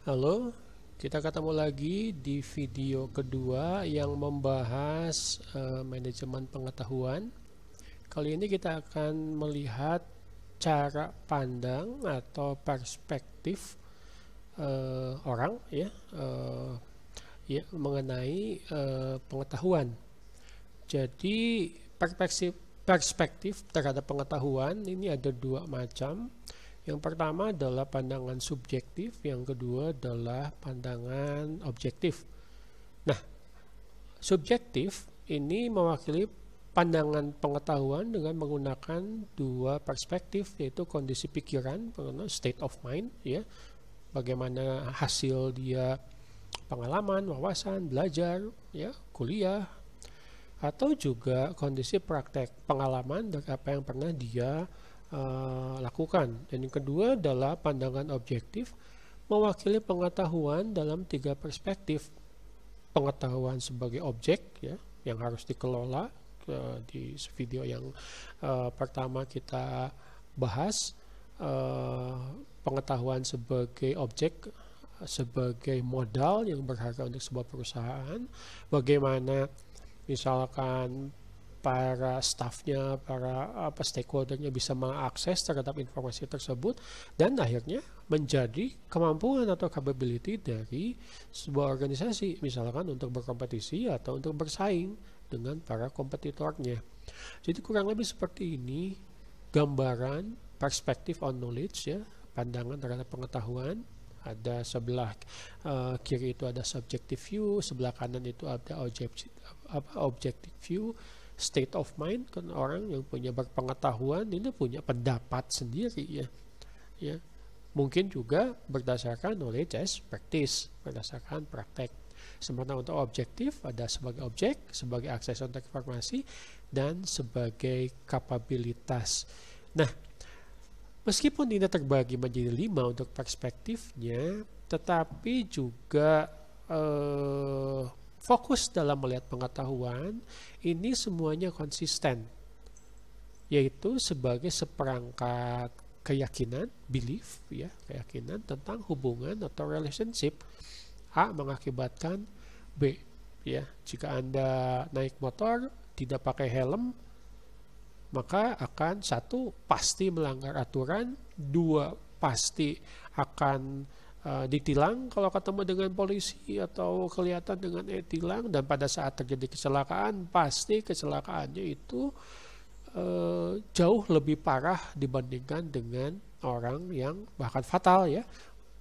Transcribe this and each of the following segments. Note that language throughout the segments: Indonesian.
Halo, kita ketemu lagi di video kedua yang membahas manajemen pengetahuan. Kali ini kita akan melihat cara pandang atau perspektif orang mengenai pengetahuan. Jadi perspektif terhadap pengetahuan ini ada dua macam. Yang pertama adalah pandangan subjektif, yang kedua adalah pandangan objektif. Nah, subjektif ini mewakili pandangan pengetahuan dengan menggunakan dua perspektif, yaitu kondisi pikiran, state of mind, ya, bagaimana hasil dia pengalaman, wawasan, belajar, ya, kuliah, atau juga kondisi praktek, pengalaman dari apa yang pernah dia lakukan. Dan yang kedua adalah pandangan objektif, mewakili pengetahuan dalam tiga perspektif. Pengetahuan sebagai objek, ya, yang harus dikelola. Di video yang pertama kita bahas pengetahuan sebagai objek, sebagai modal yang berharga untuk sebuah perusahaan. Bagaimana misalkan para staffnya, para stakeholdernya bisa mengakses terhadap informasi tersebut, dan akhirnya menjadi kemampuan atau capability dari sebuah organisasi, misalkan untuk berkompetisi atau untuk bersaing dengan para kompetitornya. Jadi kurang lebih seperti ini gambaran perspektif on knowledge, ya, pandangan terhadap pengetahuan. Ada sebelah kiri itu ada subjective view, sebelah kanan itu ada objective view. State of mind, kan orang yang punya berpengetahuan ini punya pendapat sendiri, ya. Mungkin juga berdasarkan knowledge as practice, berdasarkan praktek. Sementara untuk objektif ada sebagai objek, sebagai akses untuk informasi, dan sebagai kapabilitas. Nah, meskipun ini terbagi menjadi 5 untuk perspektifnya, tetapi juga fokus dalam melihat pengetahuan ini semuanya konsisten, yaitu sebagai seperangkat keyakinan, belief, ya, keyakinan tentang hubungan atau relationship A mengakibatkan B, ya. Jika Anda naik motor tidak pakai helm, maka akan 1 pasti melanggar aturan, 2 pasti akan ditilang kalau ketemu dengan polisi atau kelihatan dengan tilang, dan pada saat terjadi kecelakaan pasti kecelakaannya itu jauh lebih parah dibandingkan dengan orang yang bahkan fatal, ya,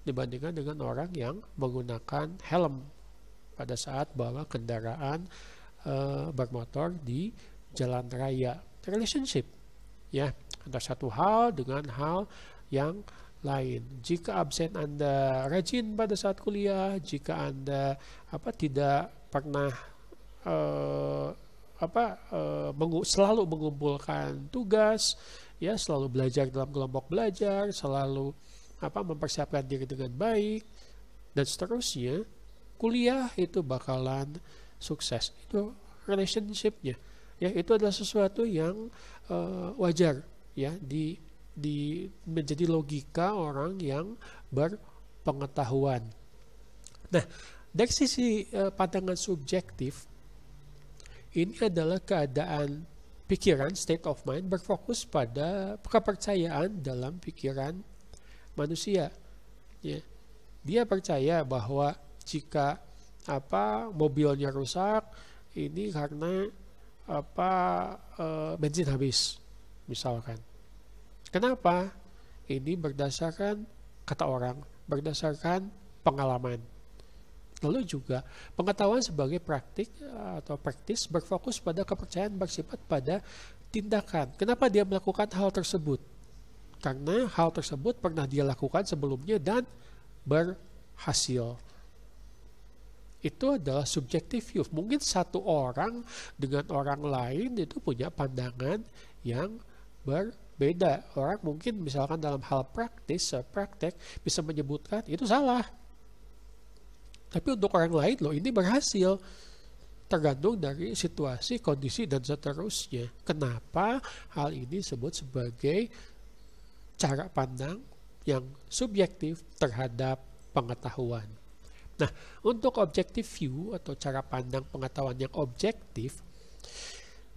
dibandingkan dengan orang yang menggunakan helm pada saat bawa kendaraan bermotor di jalan raya. Relationship, ya, antara satu hal dengan hal yang lain. Jika absen Anda rajin pada saat kuliah, jika Anda tidak pernah selalu mengumpulkan tugas, ya, selalu belajar dalam kelompok belajar, selalu mempersiapkan diri dengan baik, dan seterusnya, kuliah itu bakalan sukses. Itu relationship-nya, ya. Itu adalah sesuatu yang wajar, ya, menjadi logika orang yang berpengetahuan. Nah, dari sisi pandangan subjektif, ini adalah keadaan pikiran, state of mind, berfokus pada kepercayaan dalam pikiran manusia, ya. Dia percaya bahwa jika mobilnya rusak ini karena bensin habis, misalkan. Kenapa? Ini berdasarkan kata orang, berdasarkan pengalaman. Lalu juga pengetahuan sebagai praktik atau praktis berfokus pada kepercayaan bersifat pada tindakan. Kenapa dia melakukan hal tersebut? Karena hal tersebut pernah dia lakukan sebelumnya dan berhasil. Itu adalah subjective view. Mungkin satu orang dengan orang lain itu punya pandangan yang berbeda. Orang mungkin misalkan dalam hal praktek bisa menyebutkan itu salah, tapi untuk orang lain loh ini berhasil. Tergantung dari situasi, kondisi, dan seterusnya. Kenapa hal ini disebut sebagai cara pandang yang subjektif terhadap pengetahuan. Nah, untuk objective view atau cara pandang pengetahuan yang objektif,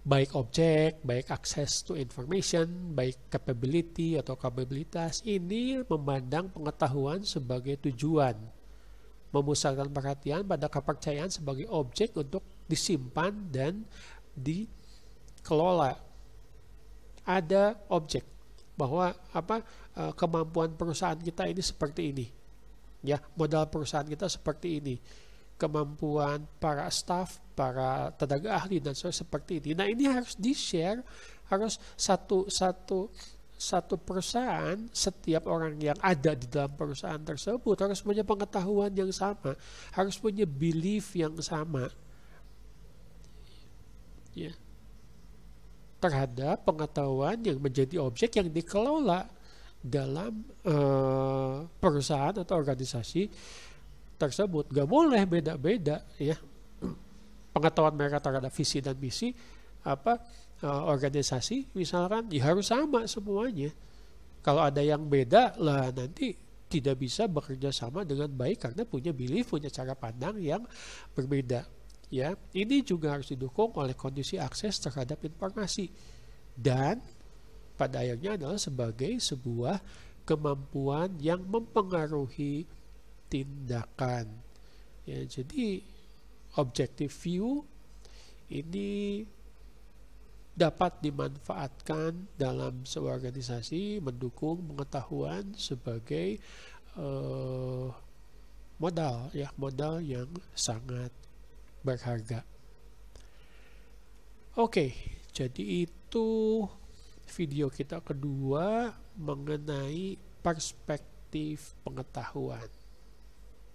baik objek, baik access to information, baik capability atau kapabilitas, ini memandang pengetahuan sebagai tujuan, memusatkan perhatian pada kepercayaan sebagai objek untuk disimpan dan dikelola. Ada objek bahwa kemampuan perusahaan kita ini seperti ini, ya, modal perusahaan kita seperti ini, kemampuan para staff, para tenaga ahli dan sebagainya seperti ini. Nah, ini harus di-share, harus satu perusahaan, setiap orang yang ada di dalam perusahaan tersebut harus punya pengetahuan yang sama, harus punya belief yang sama, ya, terhadap pengetahuan yang menjadi objek yang dikelola dalam perusahaan atau organisasi tersebut. Gak boleh beda-beda, ya, pengetahuan mereka terhadap visi dan misi organisasi misalkan, ya harus sama semuanya. Kalau ada yang beda lah, nanti tidak bisa bekerja sama dengan baik karena punya belief, punya cara pandang yang berbeda, ya. Ini juga harus didukung oleh kondisi akses terhadap informasi dan pada akhirnya adalah sebagai sebuah kemampuan yang mempengaruhi tindakan, ya. Jadi objective view ini dapat dimanfaatkan dalam sebuah organisasi mendukung pengetahuan sebagai modal, ya, modal yang sangat berharga. Oke, jadi itu video kita kedua mengenai perspektif pengetahuan.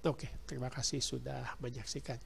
Oke, terima kasih sudah menyaksikan.